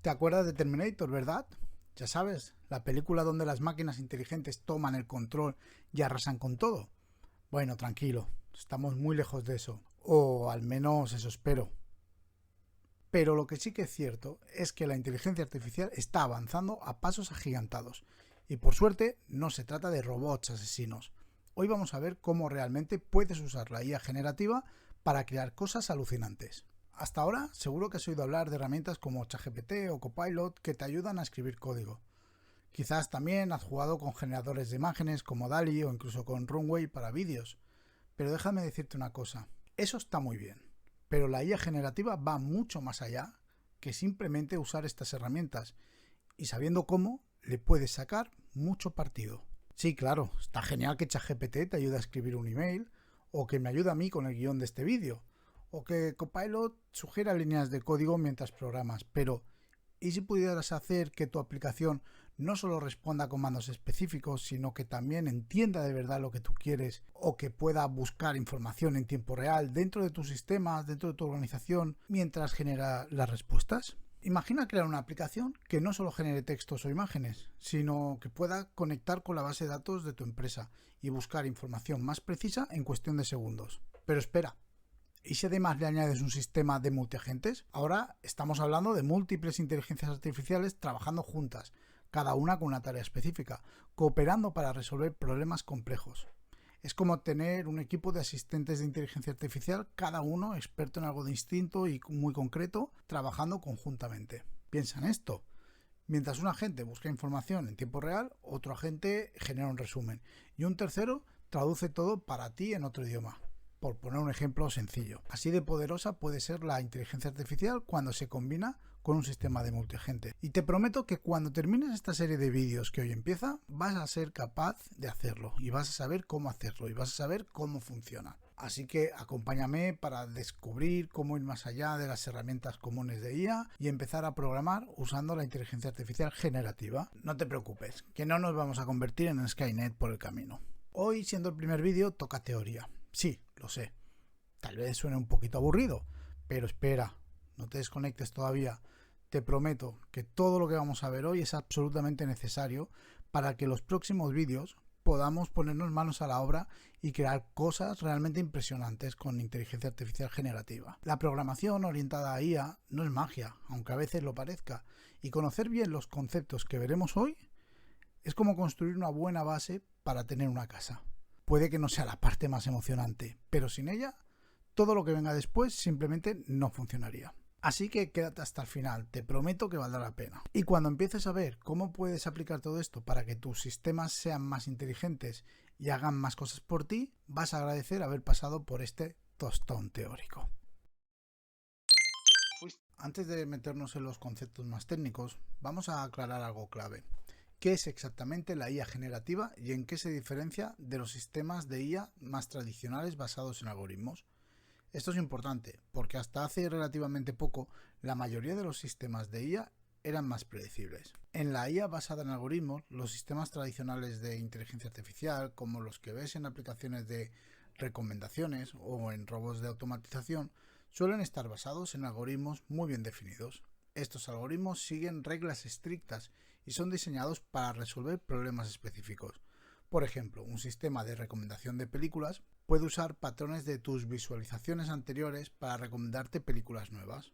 ¿Te acuerdas de Terminator, verdad? Ya sabes, la película donde las máquinas inteligentes toman el control y arrasan con todo. Bueno, tranquilo, estamos muy lejos de eso. O al menos eso espero. Pero lo que sí que es cierto es que la inteligencia artificial está avanzando a pasos agigantados. Y por suerte no se trata de robots asesinos. Hoy vamos a ver cómo realmente puedes usar la IA generativa para crear cosas alucinantes. Hasta ahora seguro que has oído hablar de herramientas como ChatGPT o Copilot que te ayudan a escribir código. Quizás también has jugado con generadores de imágenes como DALL-E o incluso con Runway para vídeos. Pero déjame decirte una cosa, eso está muy bien, pero la IA generativa va mucho más allá que simplemente usar estas herramientas y sabiendo cómo le puedes sacar mucho partido. Sí, claro, está genial que ChatGPT te ayude a escribir un email o que me ayude a mí con el guión de este vídeo o que Copilot sugiera líneas de código mientras programas, pero ¿y si pudieras hacer que tu aplicación no solo responda a comandos específicos, sino que también entienda de verdad lo que tú quieres o que pueda buscar información en tiempo real dentro de tus sistemas, dentro de tu organización, mientras genera las respuestas? Imagina crear una aplicación que no solo genere textos o imágenes, sino que pueda conectar con la base de datos de tu empresa y buscar información más precisa en cuestión de segundos. Pero espera, ¿y si además le añades un sistema de multiagentes? Ahora estamos hablando de múltiples inteligencias artificiales trabajando juntas, cada una con una tarea específica, cooperando para resolver problemas complejos. Es como tener un equipo de asistentes de inteligencia artificial, cada uno experto en algo distinto y muy concreto, trabajando conjuntamente. Piensa en esto. Mientras un agente busca información en tiempo real, otro agente genera un resumen y un tercero traduce todo para ti en otro idioma. Por poner un ejemplo sencillo. Así de poderosa puede ser la inteligencia artificial cuando se combina con un sistema de multiagente. Y te prometo que cuando termines esta serie de vídeos que hoy empieza, vas a ser capaz de hacerlo y vas a saber cómo hacerlo y vas a saber cómo funciona. Así que acompáñame para descubrir cómo ir más allá de las herramientas comunes de IA y empezar a programar usando la inteligencia artificial generativa. No te preocupes, que no nos vamos a convertir en Skynet por el camino. Hoy, siendo el primer vídeo, toca teoría. Sí, lo sé. Tal vez suene un poquito aburrido, pero espera, no te desconectes todavía. Te prometo que todo lo que vamos a ver hoy es absolutamente necesario para que los próximos vídeos podamos ponernos manos a la obra y crear cosas realmente impresionantes con inteligencia artificial generativa. La programación orientada a IA no es magia, aunque a veces lo parezca, y conocer bien los conceptos que veremos hoy es como construir una buena base para tener una casa. Puede que no sea la parte más emocionante, pero sin ella, todo lo que venga después simplemente no funcionaría. Así que quédate hasta el final, te prometo que valdrá la pena. Y cuando empieces a ver cómo puedes aplicar todo esto para que tus sistemas sean más inteligentes y hagan más cosas por ti, vas a agradecer haber pasado por este tostón teórico. Antes de meternos en los conceptos más técnicos, vamos a aclarar algo clave. ¿Qué es exactamente la IA generativa y en qué se diferencia de los sistemas de IA más tradicionales basados en algoritmos? Esto es importante porque hasta hace relativamente poco la mayoría de los sistemas de IA eran más predecibles. En la IA basada en algoritmos, los sistemas tradicionales de inteligencia artificial, como los que ves en aplicaciones de recomendaciones o en robots de automatización, suelen estar basados en algoritmos muy bien definidos. Estos algoritmos siguen reglas estrictas y son diseñados para resolver problemas específicos. Por ejemplo, un sistema de recomendación de películas puede usar patrones de tus visualizaciones anteriores para recomendarte películas nuevas,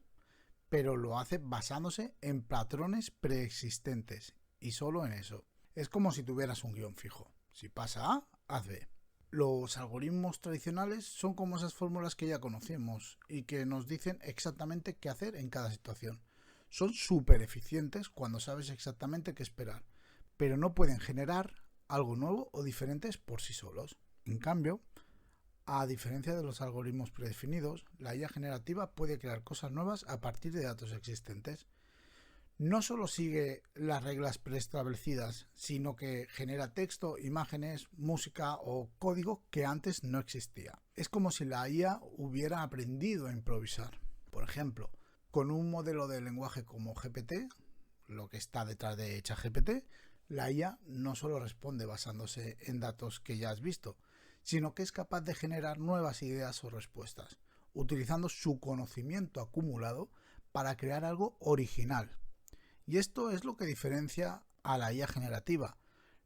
pero lo hace basándose en patrones preexistentes y solo en eso. Es como si tuvieras un guión fijo. Si pasa A, haz B. Los algoritmos tradicionales son como esas fórmulas que ya conocemos y que nos dicen exactamente qué hacer en cada situación. Son súper eficientes cuando sabes exactamente qué esperar, pero no pueden generar algo nuevo o diferentes por sí solos. En cambio, a diferencia de los algoritmos predefinidos, la IA generativa puede crear cosas nuevas a partir de datos existentes. No solo sigue las reglas preestablecidas, sino que genera texto, imágenes, música o código que antes no existía. Es como si la IA hubiera aprendido a improvisar. Por ejemplo, con un modelo de lenguaje como GPT, lo que está detrás de ChatGPT, la IA no solo responde basándose en datos que ya has visto, sino que es capaz de generar nuevas ideas o respuestas, utilizando su conocimiento acumulado para crear algo original. Y esto es lo que diferencia a la IA generativa,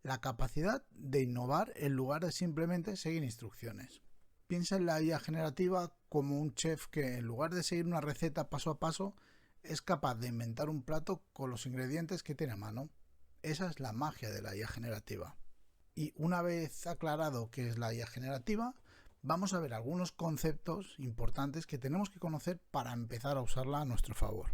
la capacidad de innovar en lugar de simplemente seguir instrucciones. Piensa en la IA generativa como un chef que en lugar de seguir una receta paso a paso, es capaz de inventar un plato con los ingredientes que tiene a mano. Esa es la magia de la IA generativa. Y una vez aclarado qué es la IA generativa, vamos a ver algunos conceptos importantes que tenemos que conocer para empezar a usarla a nuestro favor.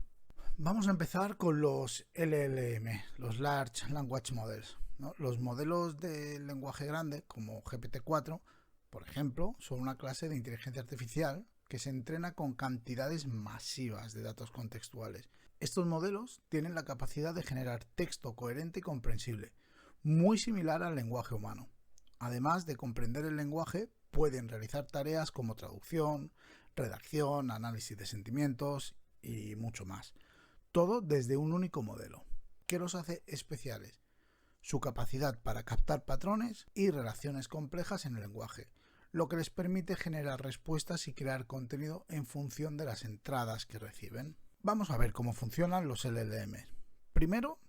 Vamos a empezar con los LLM, los Large Language Models, ¿no? Los modelos de lenguaje grande, como GPT-4, por ejemplo, son una clase de inteligencia artificial que se entrena con cantidades masivas de datos contextuales. Estos modelos tienen la capacidad de generar texto coherente y comprensible, muy similar al lenguaje humano. Además de comprender el lenguaje, pueden realizar tareas como traducción, redacción, análisis de sentimientos y mucho más. Todo desde un único modelo. ¿Qué los hace especiales? Su capacidad para captar patrones y relaciones complejas en el lenguaje, lo que les permite generar respuestas y crear contenido en función de las entradas que reciben. Vamos a ver cómo funcionan los LLM. Primero,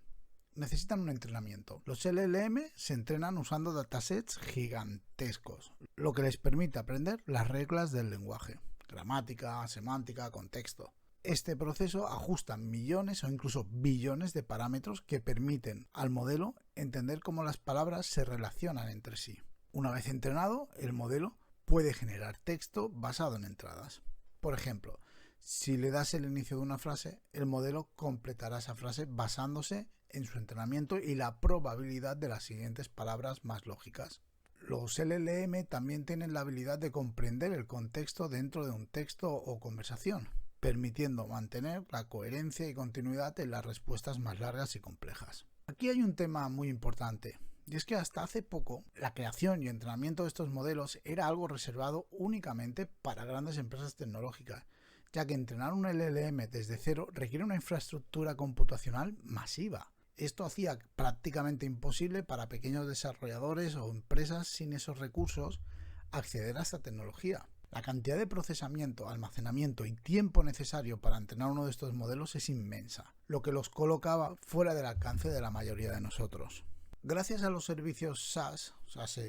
necesitan un entrenamiento. Los LLM se entrenan usando datasets gigantescos, lo que les permite aprender las reglas del lenguaje, gramática, semántica, contexto. Este proceso ajusta millones o incluso billones de parámetros que permiten al modelo entender cómo las palabras se relacionan entre sí. Una vez entrenado, el modelo puede generar texto basado en entradas. Por ejemplo, si le das el inicio de una frase, el modelo completará esa frase basándose en su entrenamiento y la probabilidad de las siguientes palabras más lógicas. Los LLM también tienen la habilidad de comprender el contexto dentro de un texto o conversación, permitiendo mantener la coherencia y continuidad en las respuestas más largas y complejas. Aquí hay un tema muy importante, y es que hasta hace poco la creación y entrenamiento de estos modelos era algo reservado únicamente para grandes empresas tecnológicas, ya que entrenar un LLM desde cero requiere una infraestructura computacional masiva. Esto hacía prácticamente imposible para pequeños desarrolladores o empresas sin esos recursos acceder a esta tecnología. La cantidad de procesamiento, almacenamiento y tiempo necesario para entrenar uno de estos modelos es inmensa, lo que los colocaba fuera del alcance de la mayoría de nosotros. Gracias a los servicios SaaS,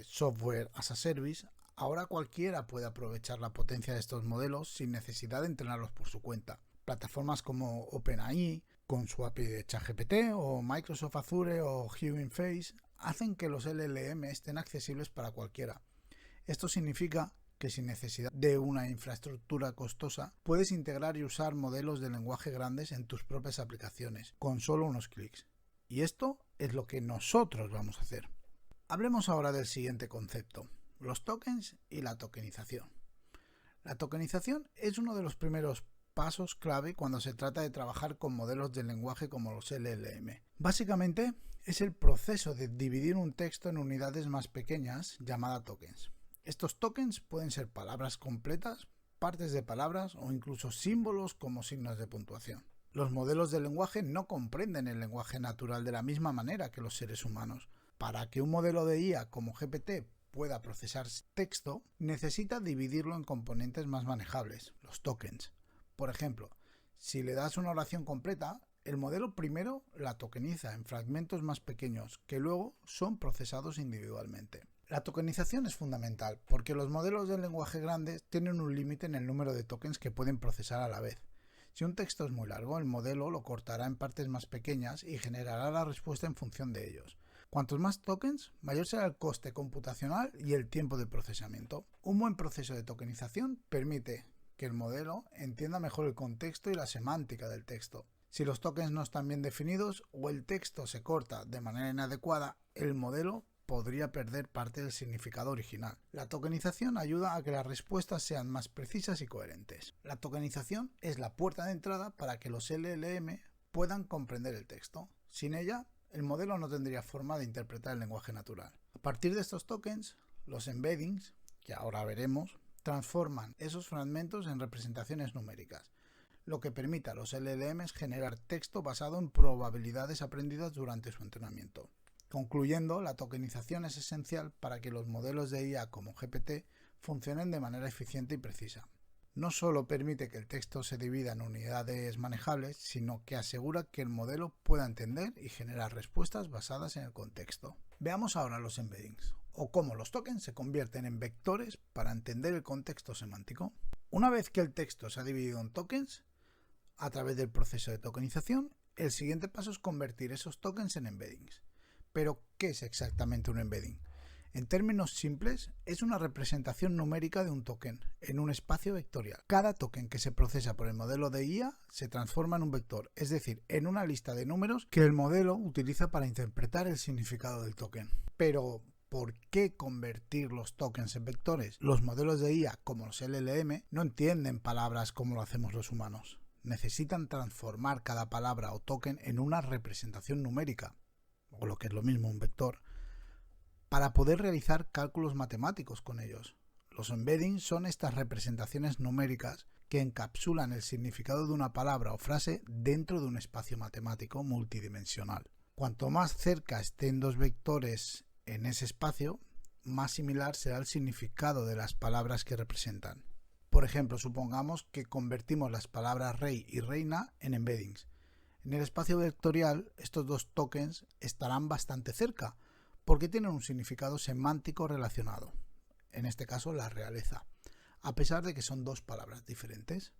Software as a Service, ahora cualquiera puede aprovechar la potencia de estos modelos sin necesidad de entrenarlos por su cuenta. Plataformas como OpenAI, con su API de ChatGPT, o Microsoft Azure o Hugging Face, hacen que los LLM estén accesibles para cualquiera. Esto significa que sin necesidad de una infraestructura costosa, puedes integrar y usar modelos de lenguaje grandes en tus propias aplicaciones, con solo unos clics. Y esto es lo que nosotros vamos a hacer. Hablemos ahora del siguiente concepto, los tokens y la tokenización. La tokenización es uno de los primeros pasos clave cuando se trata de trabajar con modelos de lenguaje como los LLM. Básicamente, es el proceso de dividir un texto en unidades más pequeñas, llamadas tokens. Estos tokens pueden ser palabras completas, partes de palabras o incluso símbolos como signos de puntuación. Los modelos de lenguaje no comprenden el lenguaje natural de la misma manera que los seres humanos. Para que un modelo de IA como GPT pueda procesar texto, necesita dividirlo en componentes más manejables, los tokens. Por ejemplo, si le das una oración completa, el modelo primero la tokeniza en fragmentos más pequeños que luego son procesados individualmente. La tokenización es fundamental porque los modelos de lenguaje grandes tienen un límite en el número de tokens que pueden procesar a la vez. Si un texto es muy largo, el modelo lo cortará en partes más pequeñas y generará la respuesta en función de ellos. Cuantos más tokens, mayor será el coste computacional y el tiempo de procesamiento. Un buen proceso de tokenización permite que el modelo entienda mejor el contexto y la semántica del texto. Si los tokens no están bien definidos o el texto se corta de manera inadecuada, el modelo podría perder parte del significado original. La tokenización ayuda a que las respuestas sean más precisas y coherentes. La tokenización es la puerta de entrada para que los LLM puedan comprender el texto. Sin ella, el modelo no tendría forma de interpretar el lenguaje natural. A partir de estos tokens, los embeddings, que ahora veremos, transforman esos fragmentos en representaciones numéricas, lo que permite a los LLMs generar texto basado en probabilidades aprendidas durante su entrenamiento. Concluyendo, la tokenización es esencial para que los modelos de IA como GPT funcionen de manera eficiente y precisa. no solo permite que el texto se divida en unidades manejables, sino que asegura que el modelo pueda entender y generar respuestas basadas en el contexto. Veamos ahora los embeddings, o cómo los tokens se convierten en vectores para entender el contexto semántico. Una vez que el texto se ha dividido en tokens, a través del proceso de tokenización, el siguiente paso es convertir esos tokens en embeddings. Pero, ¿qué es exactamente un embedding? En términos simples, es una representación numérica de un token en un espacio vectorial. Cada token que se procesa por el modelo de IA se transforma en un vector, es decir, en una lista de números que el modelo utiliza para interpretar el significado del token. Pero, ¿por qué convertir los tokens en vectores? Los modelos de IA, como los LLM, no entienden palabras como lo hacemos los humanos. Necesitan transformar cada palabra o token en una representación numérica, o lo que es lo mismo, un vector, para poder realizar cálculos matemáticos con ellos. Los embeddings son estas representaciones numéricas que encapsulan el significado de una palabra o frase dentro de un espacio matemático multidimensional. Cuanto más cerca estén dos vectores en ese espacio, más similar será el significado de las palabras que representan. Por ejemplo, supongamos que convertimos las palabras rey y reina en embeddings. En el espacio vectorial, estos dos tokens estarán bastante cerca, porque tienen un significado semántico relacionado, en este caso la realeza, a pesar de que son dos palabras diferentes.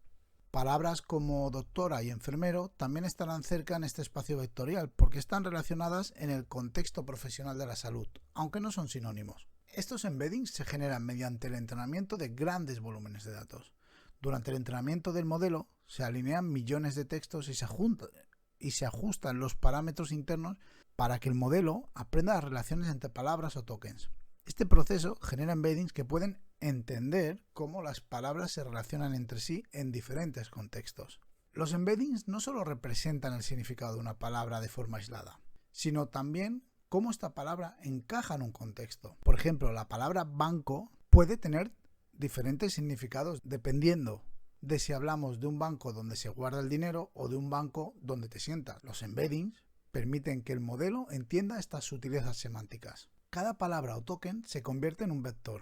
Palabras como doctora y enfermero también estarán cerca en este espacio vectorial, porque están relacionadas en el contexto profesional de la salud, aunque no son sinónimos. Estos embeddings se generan mediante el entrenamiento de grandes volúmenes de datos. Durante el entrenamiento del modelo se alinean millones de textos y se ajustan los parámetros internos para que el modelo aprenda las relaciones entre palabras o tokens. Este proceso genera embeddings que pueden entender cómo las palabras se relacionan entre sí en diferentes contextos. Los embeddings no solo representan el significado de una palabra de forma aislada, sino también cómo esta palabra encaja en un contexto. Por ejemplo, la palabra banco puede tener diferentes significados dependiendo de si hablamos de un banco donde se guarda el dinero o de un banco donde te sientas. Los embeddings permiten que el modelo entienda estas sutilezas semánticas. Cada palabra o token se convierte en un vector,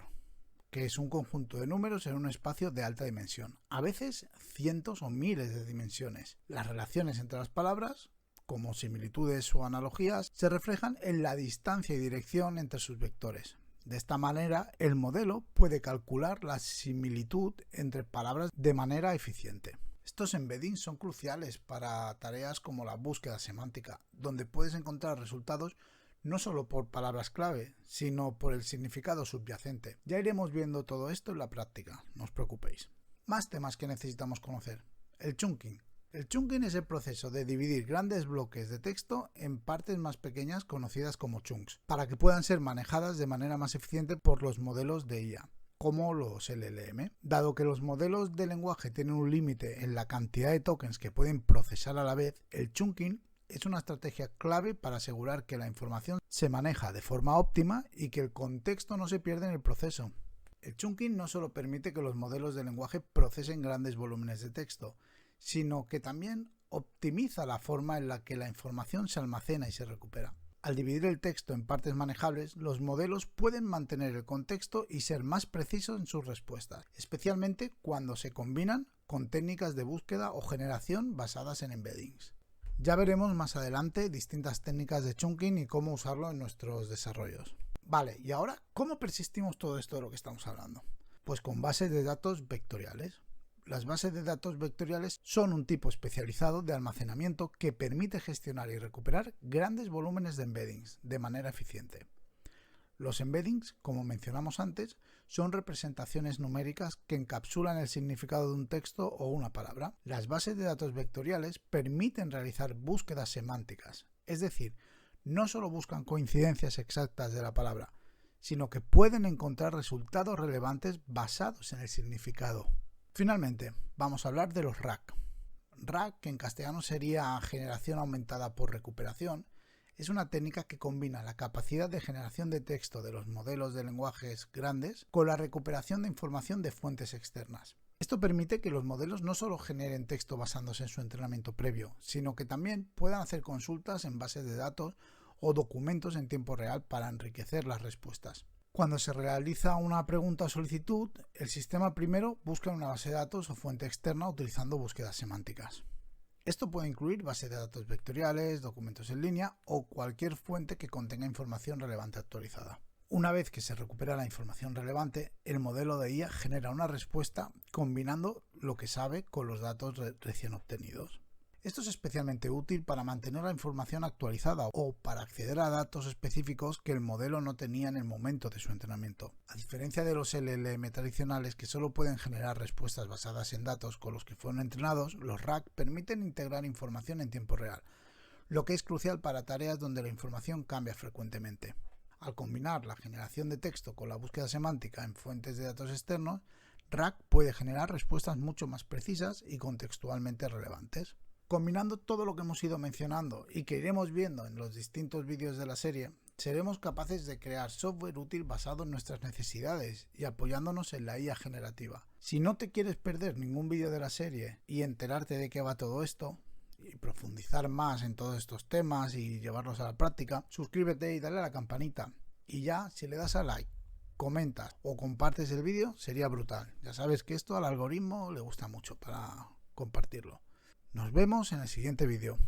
que es un conjunto de números en un espacio de alta dimensión, a veces cientos o miles de dimensiones. Las relaciones entre las palabras, como similitudes o analogías, se reflejan en la distancia y dirección entre sus vectores. De esta manera, el modelo puede calcular la similitud entre palabras de manera eficiente. Estos embeddings son cruciales para tareas como la búsqueda semántica, donde puedes encontrar resultados no solo por palabras clave, sino por el significado subyacente. Ya iremos viendo todo esto en la práctica, no os preocupéis. Más temas que necesitamos conocer. El chunking. El chunking es el proceso de dividir grandes bloques de texto en partes más pequeñas conocidas como chunks, para que puedan ser manejadas de manera más eficiente por los modelos de IA, como los LLM. Dado que los modelos de lenguaje tienen un límite en la cantidad de tokens que pueden procesar a la vez, el chunking es una estrategia clave para asegurar que la información se maneja de forma óptima y que el contexto no se pierde en el proceso. El chunking no solo permite que los modelos de lenguaje procesen grandes volúmenes de texto, sino que también optimiza la forma en la que la información se almacena y se recupera. Al dividir el texto en partes manejables, los modelos pueden mantener el contexto y ser más precisos en sus respuestas, especialmente cuando se combinan con técnicas de búsqueda o generación basadas en embeddings. Ya veremos más adelante distintas técnicas de chunking y cómo usarlo en nuestros desarrollos. Vale, y ahora, ¿cómo persistimos todo esto de lo que estamos hablando? Pues con bases de datos vectoriales. Las bases de datos vectoriales son un tipo especializado de almacenamiento que permite gestionar y recuperar grandes volúmenes de embeddings de manera eficiente. Los embeddings, como mencionamos antes, son representaciones numéricas que encapsulan el significado de un texto o una palabra. Las bases de datos vectoriales permiten realizar búsquedas semánticas, es decir, no solo buscan coincidencias exactas de la palabra, sino que pueden encontrar resultados relevantes basados en el significado. Finalmente, vamos a hablar de los RAG. RAG, que en castellano sería generación aumentada por recuperación, es una técnica que combina la capacidad de generación de texto de los modelos de lenguajes grandes con la recuperación de información de fuentes externas. Esto permite que los modelos no solo generen texto basándose en su entrenamiento previo, sino que también puedan hacer consultas en bases de datos o documentos en tiempo real para enriquecer las respuestas. Cuando se realiza una pregunta o solicitud, el sistema primero busca una base de datos o fuente externa utilizando búsquedas semánticas. Esto puede incluir bases de datos vectoriales, documentos en línea o cualquier fuente que contenga información relevante actualizada. Una vez que se recupera la información relevante, el modelo de IA genera una respuesta combinando lo que sabe con los datos recién obtenidos. Esto es especialmente útil para mantener la información actualizada o para acceder a datos específicos que el modelo no tenía en el momento de su entrenamiento. A diferencia de los LLM tradicionales que solo pueden generar respuestas basadas en datos con los que fueron entrenados, los RAG permiten integrar información en tiempo real, lo que es crucial para tareas donde la información cambia frecuentemente. Al combinar la generación de texto con la búsqueda semántica en fuentes de datos externos, RAG puede generar respuestas mucho más precisas y contextualmente relevantes. Combinando todo lo que hemos ido mencionando y que iremos viendo en los distintos vídeos de la serie, seremos capaces de crear software útil basado en nuestras necesidades y apoyándonos en la IA generativa. Si no te quieres perder ningún vídeo de la serie y enterarte de qué va todo esto, y profundizar más en todos estos temas y llevarlos a la práctica, suscríbete y dale a la campanita. Y ya, si le das a like, comentas o compartes el vídeo, sería brutal. Ya sabes que esto al algoritmo le gusta mucho para compartirlo. Nos vemos en el siguiente vídeo.